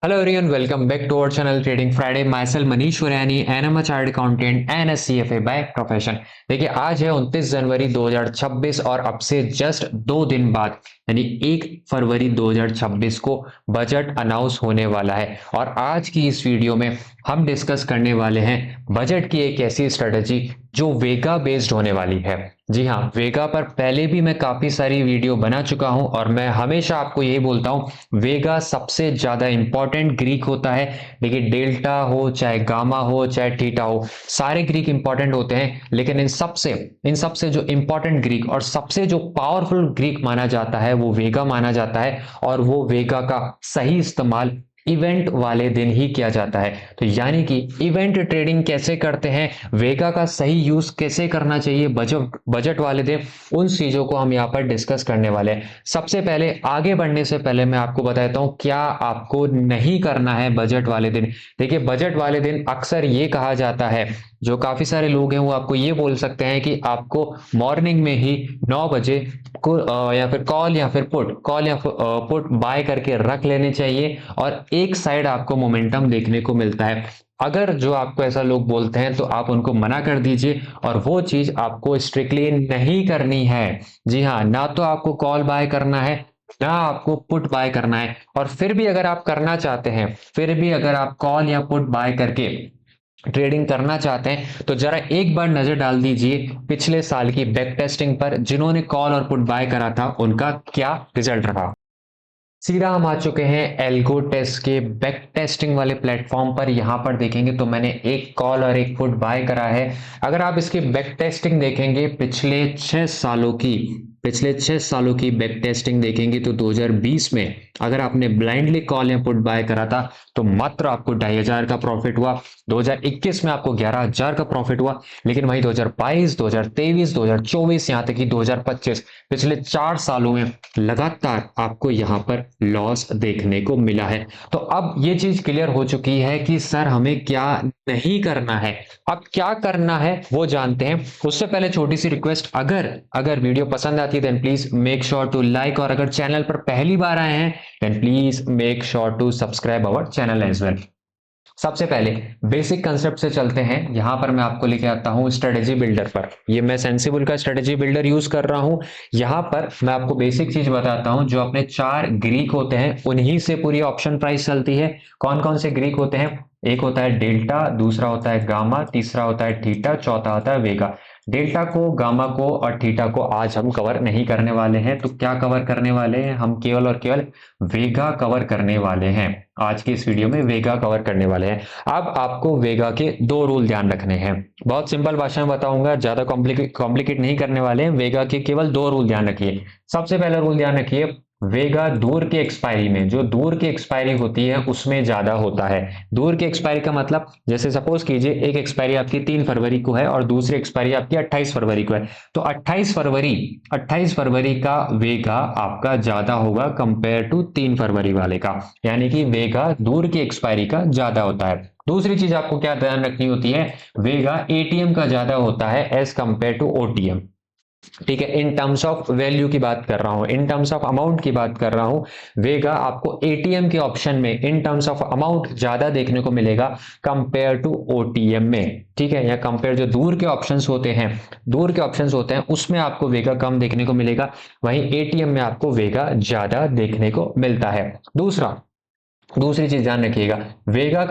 Hello everyone, welcome back to our channel Trading Friday. Myself Manish Suryani and I'm a chartered accountant and a CFA by profession. देखिए आज है 29 जनवरी 2026 और अब से just 2 दिन बाद यानी 1 फरवरी 2026 को बजट अनाउंस होने वाला है। और आज की इस वीडियो में हम डिस्कस करने वाले हैं बजट की एक ऐसी स्ट्रेटजी जो वेगा बेस्ड होने वाली है। जी हाँ, वेगा पर पहले भी मैं काफी सारी वीडियो बना चुका हूं और मैं हमेशा आपको यही बोलता हूं वेगा सबसे ज्यादा इंपॉर्टेंट ग्रीक होता है। देखिए डेल्टा हो चाहे गामा हो चाहे थीटा हो, सारे ग्रीक इंपॉर्टेंट होते हैं, लेकिन इन सबसे जो इंपॉर्टेंट ग्रीक और सबसे जो पावरफुल ग्रीक माना जाता है वो वेगा माना जाता है। और वो वेगा का सही इस्तेमाल इवेंट वाले दिन ही किया जाता है। तो यानी कि इवेंट ट्रेडिंग कैसे करते हैं, वेगा का सही यूज कैसे करना चाहिए बजट बजट वाले दिन, उन चीजों को हम यहाँ पर डिस्कस करने वाले हैं। सबसे पहले आगे बढ़ने से पहले मैं आपको बताता हूं क्या आपको नहीं करना है बजट वाले दिन। देखिए बजट वाले दिन अक्सर ये कहा जाता है, जो काफी सारे लोग हैं वो आपको ये बोल सकते हैं कि आपको मॉर्निंग में ही 9 बजे को या फिर कॉल या पुट बाय करके रख लेने चाहिए और एक साइड आपको मोमेंटम देखने को मिलता है। अगर जो आपको ऐसा लोग बोलते हैं तो आप उनको मना कर दीजिए और वो चीज आपको स्ट्रिक्टली नहीं करनी है। जी हाँ, ना तो आपको कॉल बाय करना है ना आपको पुट बाय करना है। और फिर भी अगर आप करना चाहते हैं, फिर भी अगर आप कॉल या पुट बाय करके ट्रेडिंग करना चाहते हैं तो जरा एक बार नजर डाल दीजिए पिछले साल की बैक टेस्टिंग पर। जिन्होंने कॉल और पुट बाय करा था उनका क्या रिजल्ट रहा। सीधा हम आ चुके हैं एल्गो टेस्ट के बैक टेस्टिंग वाले प्लेटफॉर्म पर। यहां पर देखेंगे तो मैंने एक कॉल और एक पुट बाय करा है। अगर आप इसकी बैक टेस्टिंग देखेंगे पिछले 6 सालों की बैक टेस्टिंग देखेंगे तो 2020 में अगर आपने ब्लाइंडली कॉल या पुट बाय करा था तो मात्र आपको 2,500 का प्रॉफिट हुआ। 2021 में आपको 11,000 का प्रॉफिट हुआ। लेकिन वही 2022, 2023, 2024 यहां तक कि 2025, पिछले 4 सालों में लगातार आपको यहां पर लॉस देखने को मिला है। तो अब ये चीज क्लियर हो चुकी है कि सर हमें क्या नहीं करना है। अब क्या करना है वो जानते हैं। उससे पहले छोटी सी रिक्वेस्ट, अगर अगर वीडियो पसंद आती है then please make sure to like, और अगर चैनल पर पहली बार आए हैं then please make sure to subscribe our channel as well. सबसे पहले बेसिक कंसेप्ट से चलते हैं। यहां पर मैं आपको लेके आता हूं स्ट्रेटेजी बिल्डर पर। ये मैं सेंसिबल का स्ट्रेटेजी बिल्डर यूज कर रहा हूं। यहां पर मैं आपको बेसिक चीज बताता हूं, जो अपने 4 ग्रीक होते हैं उन्हीं से पूरी ऑप्शन प्राइस चलती है। कौन कौन से ग्रीक होते हैं? एक होता है डेल्टा, दूसरा होता है गामा, तीसरा होता है थीटा, चौथा होता है वेगा। डेल्टा को, गामा को और थीटा को आज हम कवर नहीं करने वाले हैं। तो क्या कवर करने वाले हैं? हम केवल और केवल वेगा कवर करने वाले हैं। आज की इस वीडियो में वेगा कवर करने वाले हैं। अब आपको वेगा के 2 रूल ध्यान रखने हैं। बहुत सिंपल भाषा में बताऊंगा, ज्यादा कॉम्प्लिकेट नहीं करने वाले हैं। वेगा के केवल 2 रूल ध्यान रखिए। सबसे पहला रूल ध्यान रखिए, वेगा दूर की एक्सपायरी में, जो दूर की एक्सपायरी होती है उसमें ज्यादा होता है। दूर की एक्सपायरी का मतलब, जैसे सपोज कीजिए एक एक्सपायरी आपकी 3 फरवरी को है और दूसरी एक्सपायरी आपकी 28 फरवरी को है, तो 28 फरवरी का वेगा आपका ज्यादा होगा कंपेयर टू 3 फरवरी वाले का। यानी कि वेगा दूर की एक्सपायरी का ज्यादा होता है। दूसरी चीज आपको क्या ध्यान रखनी होती है, वेगा एटीएम का ज्यादा होता है एज कंपेयर टू ओटीएम। ठीक है, इन टर्म्स ऑफ वैल्यू की बात कर रहा हूं, इन टर्म्स ऑफ अमाउंट की बात कर रहा हूं। वेगा आपको एटीएम के ऑप्शन में इन टर्म्स ऑफ अमाउंट ज्यादा देखने को मिलेगा कंपेयर टू ओटीएम में। ठीक है, या कंपेयर जो दूर के ऑप्शंस होते हैं, उसमें आपको वेगा कम देखने को मिलेगा, वहीं एटीएम में आपको वेगा ज्यादा देखने को मिलता है। दूसरी चीज ध्यान रखिएगा, वेगा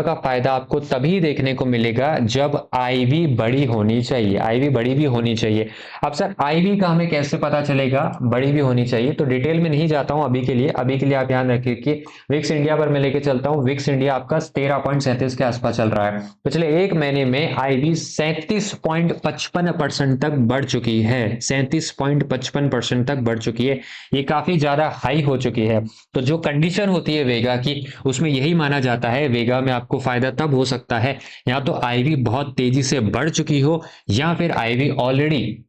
का फायदा आपको तभी देखने को मिलेगा जब आईवी बड़ी होनी चाहिए, आईवी बड़ी भी होनी चाहिए। अब सर आईवी का हमें कैसे पता चलेगा बड़ी भी होनी चाहिए? तो डिटेल में नहीं जाता हूं अभी के लिए आप ध्यान रखिए कि विक्स इंडिया पर मैं लेके चलता हूं। विक्स इंडिया आपका 13.37 के आसपास चल रहा है। पिछले एक महीने में आईवी 37.55% तक बढ़ चुकी है, 37.55% तक बढ़ चुकी है। ये काफी ज्यादा हाई हो चुकी है। तो जो कंडीशन होती है वेगा की, उसमें यही माना जाता है वेगा में आपको फायदा तब हो सकता है या तो आईवी बहुत तेजी से बढ़ चुकी हो या फिर आईवी ऑलरेडी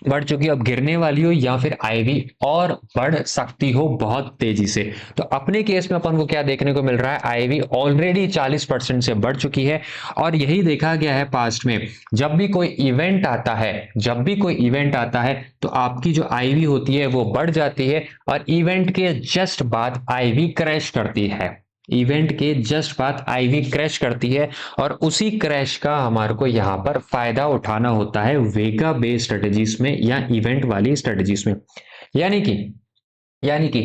बढ़ चुकी है, अब गिरने वाली हो, या फिर आईवी और बढ़ सकती हो बहुत तेजी से। तो अपने केस में अपन को क्या देखने को मिल रहा है, आईवी ऑलरेडी 40% से बढ़ चुकी है। और यही देखा गया है पास्ट में, जब भी कोई इवेंट आता है, जब भी कोई इवेंट आता है तो आपकी जो आईवी होती है वो बढ़ जाती है, और इवेंट के जस्ट बाद आईवी क्रैश करती है। इवेंट के जस्ट बाद आईवी क्रैश करती है, और उसी क्रैश का हमारे को यहाँ पर फायदा उठाना होता है वेगा बेस्ड स्ट्रेटेजीज में या इवेंट वाली स्ट्रेटेजीज में। यानी कि यानी कि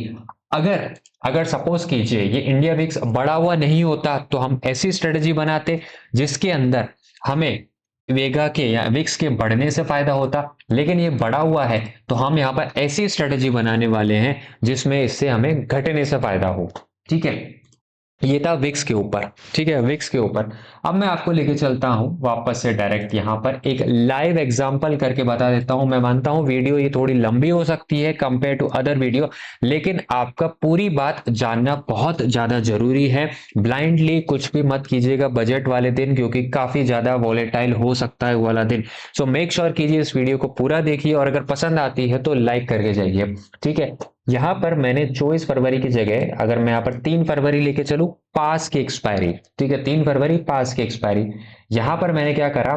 अगर अगर सपोज कीजिए ये इंडिया विक्स बढ़ा हुआ नहीं होता, तो हम ऐसी स्ट्रेटेजी बनाते जिसके अंदर हमें वेगा के या विक्स के बढ़ने से फायदा होता। लेकिन ये बढ़ा हुआ है, तो हम यहाँ पर ऐसी स्ट्रेटेजी बनाने वाले हैं जिसमें इससे हमें घटने से फायदा हो। ठीक है, ये था विक्स के ऊपर। ठीक है, विक्स के ऊपर। अब मैं आपको लेके चलता हूं वापस से डायरेक्ट यहाँ पर एक लाइव एग्जांपल करके बता देता हूं। मैं मानता हूं वीडियो ये थोड़ी लंबी हो सकती है कंपेयर टू अदर वीडियो, लेकिन आपका पूरी बात जानना बहुत ज्यादा जरूरी है। ब्लाइंडली कुछ भी मत कीजिएगा बजट वाले दिन, क्योंकि काफी ज्यादा वॉलेटाइल हो सकता है वो वाला दिन। सो मेक श्योर कीजिए इस वीडियो को पूरा देखिए, और अगर पसंद आती है तो लाइक करके जाइए। ठीक है, यहां पर मैंने 24 फरवरी की जगह अगर मैं यहां पर 3 फरवरी लेके चलूं, पास की एक्सपायरी। ठीक है, 3 फरवरी पास की एक्सपायरी। यहां पर मैंने क्या करा,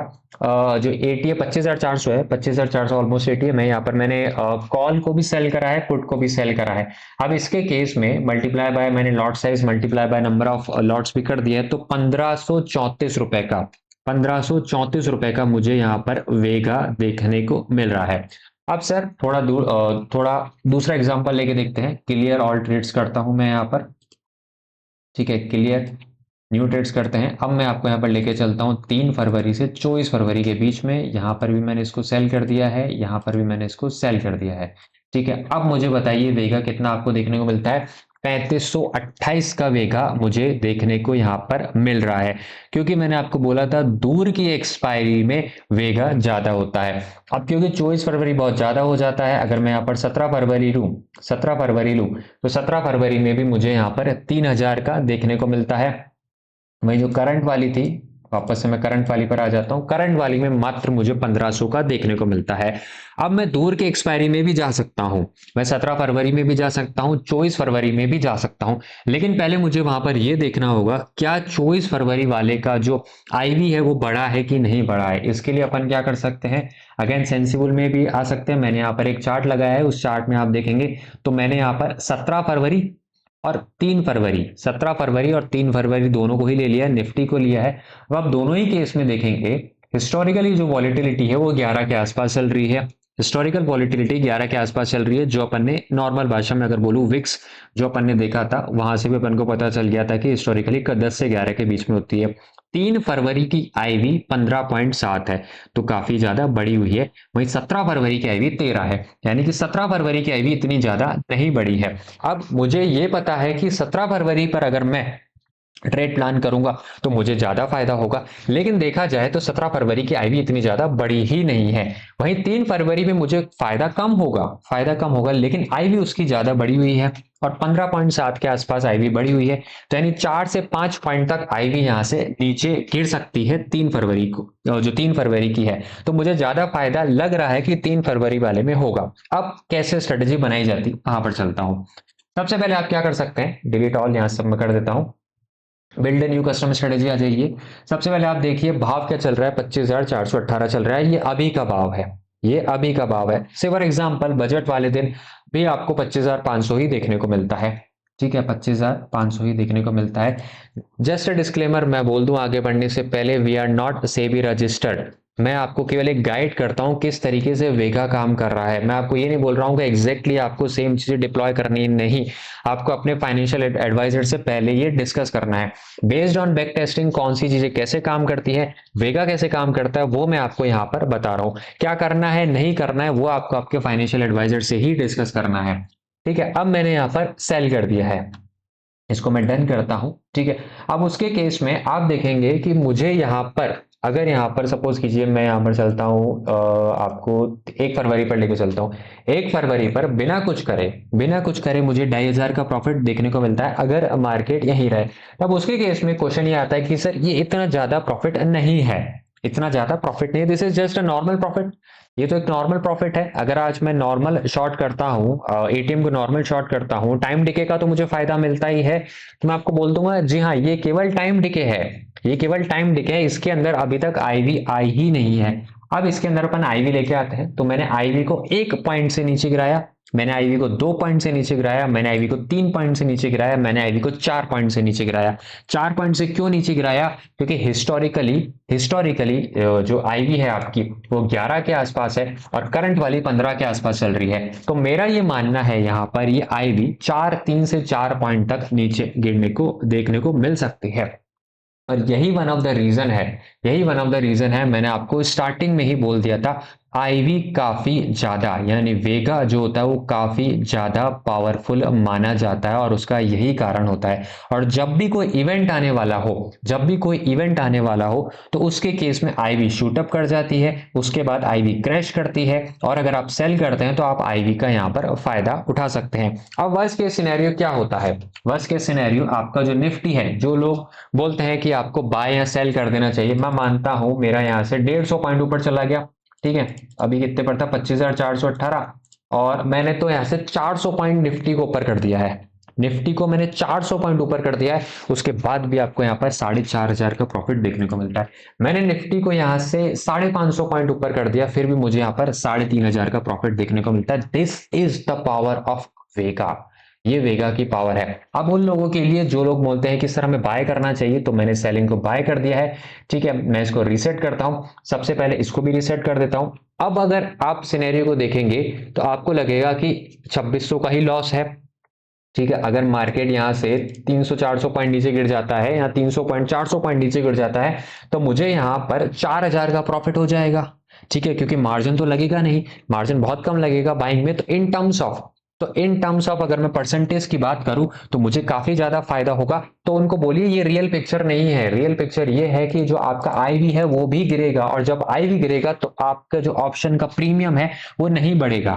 जो एटीए 25,400 है, 25,400 ऑलमोस्ट एटीए, मैं यहाँ पर मैंने कॉल को भी सेल करा है, पुट को भी सेल करा है। अब इसके केस में मल्टीप्लाई बाय, मैंने lot size multiply by number of lots भी कर दिया है, तो 1534 रुपए का, 1534 रुपए का मुझे यहाँ पर वेगा देखने को मिल रहा है। अब सर थोड़ा दूसरा एग्जांपल लेके देखते हैं। क्लियर ऑल ट्रेड्स करता हूं मैं यहाँ पर। ठीक है, क्लियर न्यू ट्रेड्स करते हैं। अब मैं आपको यहाँ पर लेके चलता हूँ 3 फरवरी से 24 फरवरी के बीच में। यहाँ पर भी मैंने इसको सेल कर दिया है, यहाँ पर भी मैंने इसको सेल कर दिया है। ठीक है, अब मुझे बताइए वेगा कितना आपको देखने को मिलता है। 3528 का वेगा मुझे देखने को यहाँ पर मिल रहा है, क्योंकि मैंने आपको बोला था दूर की एक्सपायरी में वेगा ज्यादा होता है। अब क्योंकि 24 फरवरी बहुत ज्यादा हो जाता है, अगर मैं यहाँ पर 17 फरवरी लूँ, 17 फरवरी लूँ, तो 17 फरवरी में भी मुझे यहाँ पर 3000 का देखने को मिलता है। वही जो करंट वाली थी, वापस से मैं करंट वाली पर आ जाता हूं। करंट वाली में मात्र मुझे 1500 का देखने को मिलता है। अब मैं दूर के एक्सपायरी में भी जा सकता हूं, मैं 17 फरवरी में भी जा सकता हूं, 24 फरवरी में भी जा सकता हूं। लेकिन पहले मुझे वहां पर यह देखना होगा क्या 24 फरवरी वाले का जो आईवी है वो बड़ा है कि नहीं बड़ा है। इसके लिए अपन क्या कर सकते हैं, अगेन सेंसिबल में भी आ सकते हैं। मैंने यहाँ पर एक चार्ट लगाया है, उस चार्ट में आप देखेंगे तो मैंने यहाँ पर 17 फरवरी और 3 फरवरी, 17 फरवरी और 3 फरवरी दोनों को ही ले लिया है, निफ्टी को लिया है। अब आप दोनों ही केस में देखेंगे हिस्टोरिकली जो वॉलिटिलिटी है वो 11 के आसपास चल रही है। हिस्टोरिकल वॉलिटिलिटी 11 के आसपास चल रही है, जो अपन ने नॉर्मल भाषा में अगर बोलूं विक्स जो अपन ने देखा था वहां से भी अपन को पता चल गया था कि हिस्टोरिकली 10 से 11 के बीच में होती है। 3 फरवरी की आईवी 15.7 है, तो काफी ज्यादा बड़ी हुई है। वहीं 17 फरवरी की आईवी 13 है, यानी कि 17 फरवरी की आईवी इतनी ज्यादा नहीं बड़ी है। अब मुझे ये पता है कि 17 फरवरी पर अगर मैं ट्रेड प्लान करूंगा तो मुझे ज्यादा फायदा होगा। लेकिन देखा जाए तो 17 फरवरी की आईवी इतनी ज्यादा बड़ी ही नहीं है। वहीं 3 फरवरी में मुझे फायदा कम होगा, लेकिन आईवी उसकी ज्यादा बड़ी हुई है, और 15.7 के आसपास आईवी बड़ी हुई है। तो यानी 4 से 5 पॉइंट तक आईवी यहां से नीचे गिर सकती है 3 फरवरी को, जो 3 फरवरी की है। तो मुझे ज्यादा फायदा लग रहा है कि 3 फरवरी वाले में होगा। अब कैसे स्ट्रेटेजी बनाई जाती वहां पर चलता हूं। सबसे पहले आप क्या कर सकते हैं, डिलीट ऑल यहां सब मैं कर देता हूं, बिल्ड न्यू कस्टमर स्ट्रेटेजी आ जाइए। सबसे पहले आप देखिए भाव क्या चल रहा है, 25,418 चल रहा है। ये अभी का भाव है, ये अभी का भाव है। से फॉर एग्जाम्पल बजट वाले दिन भी आपको 25,500 ही देखने को मिलता है। ठीक है, 25,500 ही देखने को मिलता है। जस्ट डिस्क्लेमर मैं बोल दूं आगे बढ़ने से पहले, we are not SEBI registered. मैं आपको केवल एक गाइड करता हूं किस तरीके से वेगा काम कर रहा है। मैं आपको ये नहीं बोल रहा हूं कि एग्जैक्टली आपको सेम चीजें डिप्लॉय करनी है, नहीं। आपको अपने फाइनेंशियल एडवाइजर से पहले ये डिस्कस करना है बेस्ड ऑन बैक टेस्टिंग कौन सी चीजें कैसे काम करती है, वेगा कैसे काम करता है, वो मैं आपको यहाँ पर बता रहा हूँ। क्या करना है नहीं करना है वो आपको आपके फाइनेंशियल एडवाइजर से ही डिस्कस करना है। ठीक है, अब मैंने यहाँ पर सेल कर दिया है, इसको मैं डन करता हूं। ठीक है, अब उसके केस में आप देखेंगे कि मुझे यहाँ पर अगर यहाँ पर सपोज कीजिए मैं यहाँ पर चलता हूँ, आपको 1 फरवरी पर लेके चलता हूँ। 1 फरवरी पर बिना कुछ करे मुझे 2,500 का प्रॉफिट देखने को मिलता है अगर मार्केट यहीं रहे। तब उसके केस में क्वेश्चन ये आता है कि सर ये इतना ज्यादा प्रॉफिट नहीं है, इतना ज्यादा प्रॉफिट नहीं है, this is just a normal profit. ये तो एक नॉर्मल प्रॉफिट है। अगर आज मैं नॉर्मल शॉर्ट करता हूँ, एटीएम को नॉर्मल शॉर्ट करता हूँ, टाइम डिके का तो मुझे फायदा मिलता ही है, तो मैं आपको बोल दूंगा जी हाँ, ये केवल टाइम डिके है, ये केवल टाइम डिके है, इसके अंदर अभी तक आईवी आई ही नहीं है। अब इसके अंदर अपन आईवी लेके आते हैं, तो मैंने आईवी को 1 पॉइंट से नीचे गिराया, मैंने आईवी को 2 पॉइंट से नीचे गिराया, मैंने आईवी को 3 पॉइंट से नीचे गिराया, मैंने आईवी को 4 पॉइंट से नीचे गिराया। 4 पॉइंट से क्यों नीचे गिराया? क्योंकि हिस्टोरिकली हिस्टोरिकली जो आईवी है आपकी वो 11 के आसपास है और करंट वाली 15 के आसपास चल रही है। तो मेरा ये मानना है यहाँ पर ये आईवी 3 से 4 पॉइंट तक नीचे गिरने को देखने को मिल सकती है। और यही वन ऑफ द रीजन है, यही वन ऑफ द रीजन है, मैंने आपको स्टार्टिंग में ही बोल दिया था, आईवी काफी ज्यादा यानी वेगा जो होता है वो काफी ज्यादा पावरफुल माना जाता है और उसका यही कारण होता है। और जब भी कोई इवेंट आने वाला हो, जब भी कोई इवेंट आने वाला हो, तो उसके केस में आईवी शूटअप कर जाती है, उसके बाद आईवी क्रैश करती है, और अगर आप सेल करते हैं तो आप आईवी का यहाँ पर फायदा उठा सकते हैं। अब वर्स्ट केस सिनेरियो क्या होता है? वर्स्ट केस सिनेरियो आपका जो निफ्टी है, जो लोग बोलते हैं कि आपको बाय या सेल कर देना चाहिए, मैं मानता हूं मेरा यहां से 150 पॉइंट ऊपर चला गया, ठीक है, अभी कितने पर था 25,418, और मैंने तो यहां से 400 पॉइंट निफ्टी को ऊपर कर दिया है, निफ्टी को मैंने 400 पॉइंट ऊपर कर दिया है, उसके बाद भी आपको यहाँ पर 4,500 का प्रॉफिट देखने को मिलता है। मैंने निफ्टी को यहाँ से 550 पॉइंट ऊपर कर दिया, फिर भी मुझे यहाँ पर 3,500 का प्रॉफिट देखने को मिलता है। This is the power of Vega, ये वेगा की पावर है। अब उन लोगों के लिए जो लोग बोलते हैं कि सर हमें बाय करना चाहिए, तो मैंने सेलिंग को बाय कर दिया है, ठीक है, मैं इसको रीसेट करता हूं, सबसे पहले इसको भी रीसेट कर देता हूं। अब अगर आप सिनेरियो को देखेंगे तो आपको लगेगा कि 2600 का ही लॉस है, ठीक है, अगर मार्केट यहां से 300-400 पॉइंट नीचे गिर जाता है या 300 पॉइंट 400 पॉइंट नीचे गिर जाता है, तो मुझे यहां पर 4,000 का प्रॉफिट हो जाएगा, ठीक है, क्योंकि मार्जिन तो लगेगा नहीं, मार्जिन बहुत कम लगेगा बाइंग में। तो इन टर्म्स ऑफ अगर मैं परसेंटेज की बात करूं तो मुझे काफी ज्यादा फायदा होगा। तो उनको बोलिए ये रियल पिक्चर नहीं है, रियल पिक्चर ये है कि जो आपका आईवी है वो भी गिरेगा, और जब आईवी गिरेगा तो आपका जो ऑप्शन का प्रीमियम है वो नहीं बढ़ेगा,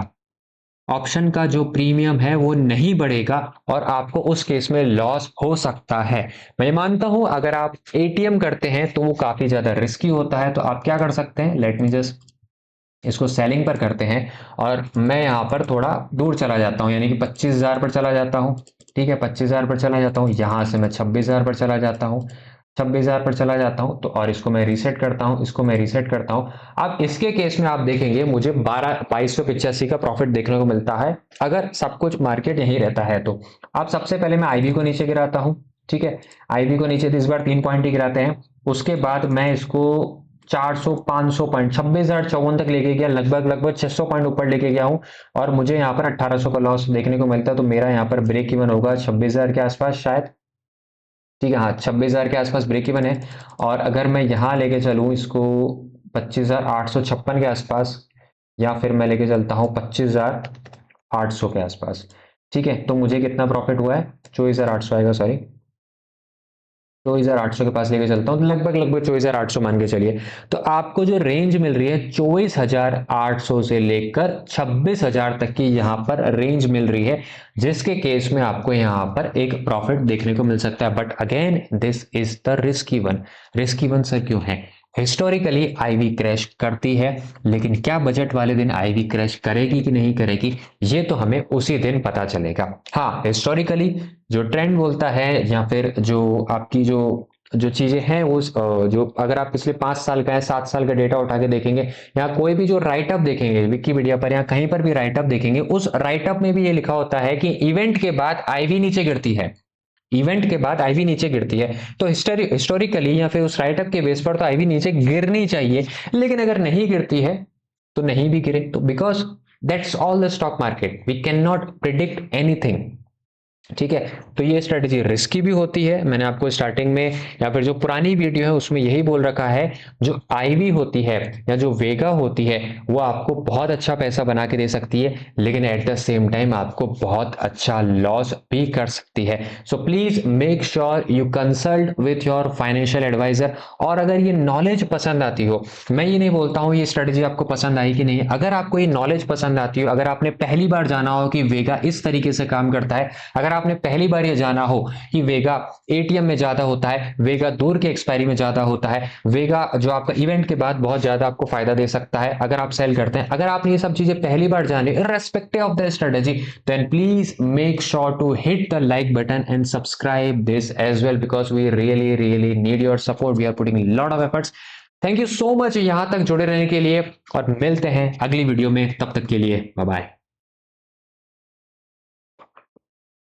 ऑप्शन का जो प्रीमियम है वो नहीं बढ़ेगा, और आपको उस केस में लॉस हो सकता है। मैं मानता हूं अगर आप एटीएम करते हैं तो वो काफी ज्यादा रिस्की होता है, तो आप क्या कर सकते हैं, लेट मी जस्ट इसको सेलिंग पर करते हैं, और मैं यहाँ पर थोड़ा दूर चला जाता हूँ, यानी कि 25,000 पर चला जाता हूँ, ठीक है, 25,000 पर चला जाता हूँ, यहाँ से मैं 26,000 पर चला जाता हूँ, 26,000 पर चला जाता हूँ, तो और इसको मैं रीसेट करता हूँ, इसको मैं रीसेट करता हूँ। अब इसके केस में आप देखेंगे मुझे 2285 का प्रॉफिट देखने को मिलता है, अगर सब कुछ मार्केट यही रहता है तो। अब सबसे पहले मैं आईवी को नीचे गिराता हूँ, ठीक है, आईवी को नीचे तो इस बार 3 पॉइंट ही गिराते हैं, उसके बाद मैं इसको 400 500 पॉइंट 26,054 तक लेके गया, लगभग 600 पॉइंट ऊपर लेके गया हूं, और मुझे यहाँ पर 1800 का लॉस देखने को मिलता है। तो मेरा यहाँ पर ब्रेक इवन होगा 26,000 के आसपास शायद, ठीक है, हाँ 26,000 के आसपास ब्रेक इवन है। और अगर मैं यहाँ लेके चलूँ इसको 25,856 के आसपास, या फिर मैं लेके चलता हूँ 25,800 के आसपास, ठीक है, तो मुझे कितना प्रॉफिट हुआ है, 24,800 आएगा, सॉरी 24,800 के पास लेके चलता हूँ, तो लगभग 24,800 मान के चलिए। तो आपको जो रेंज मिल रही है 24,800 से लेकर 26,000 तक की यहाँ पर रेंज मिल रही है, जिसके केस में आपको यहाँ पर एक प्रॉफिट देखने को मिल सकता है। But again this is the risky one. Risky one sir क्यों है? हिस्टोरिकली आईवी क्रैश करती है, लेकिन क्या बजट वाले दिन आईवी क्रैश करेगी कि नहीं करेगी, ये तो हमें उसी दिन पता चलेगा। हाँ, हिस्टोरिकली जो ट्रेंड बोलता है, या फिर जो आपकी जो जो चीजें हैं वो जो अगर आप पिछले 5 साल का या 7 साल का डेटा उठा के देखेंगे, या कोई भी जो राइटअप देखेंगे विकिपीडिया पर या कहीं पर भी राइटअप देखेंगे, उस राइटअप में भी ये लिखा होता है कि इवेंट के बाद आईवी नीचे गिरती है, इवेंट के बाद आईवी नीचे गिरती है। तो हिस्टोरिकली या फिर उस राइटअप के बेस पर तो आईवी नीचे गिरनी चाहिए, लेकिन अगर नहीं गिरती है तो नहीं भी गिरे, तो because that's all the stock market, we can not predict anything, ठीक है। तो ये स्ट्रेटेजी रिस्की भी होती है, मैंने आपको स्टार्टिंग में या फिर जो पुरानी वीडियो है उसमें यही बोल रखा है, जो आईवी होती है या जो वेगा होती है वो आपको बहुत अच्छा पैसा बना के दे सकती है, लेकिन एट द सेम टाइम आपको बहुत अच्छा लॉस भी कर सकती है। So please make sure you consult with your financial advisor. और अगर ये नॉलेज पसंद आती हो, मैं ये नहीं बोलता हूँ ये स्ट्रेटेजी आपको पसंद आई कि नहीं, अगर आपको ये नॉलेज पसंद आती हो, अगर आपने पहली बार जाना हो कि वेगा इस तरीके से काम करता है, अगर आपने पहली बार ये जाना हो कि वेगा एटीएम में ज्यादा होता है, वेगा दूर के एक्सपायरी में ज्यादा होता है, वेगा जो आपका इवेंट के बाद बहुत ज्यादा आपको फायदा दे सकता है अगर आप सेल करते हैं, अगर आपने ये सब चीजें पहली बार जानी irrespective of the strategy, then please make sure to hit the like button and subscribe this as well because we really need your support. We are putting a lot of efforts. Thank you so much यहां तक जुड़े रहने के लिए और मिलते हैं अगली वीडियो में, तब तक के लिए बाय बाय।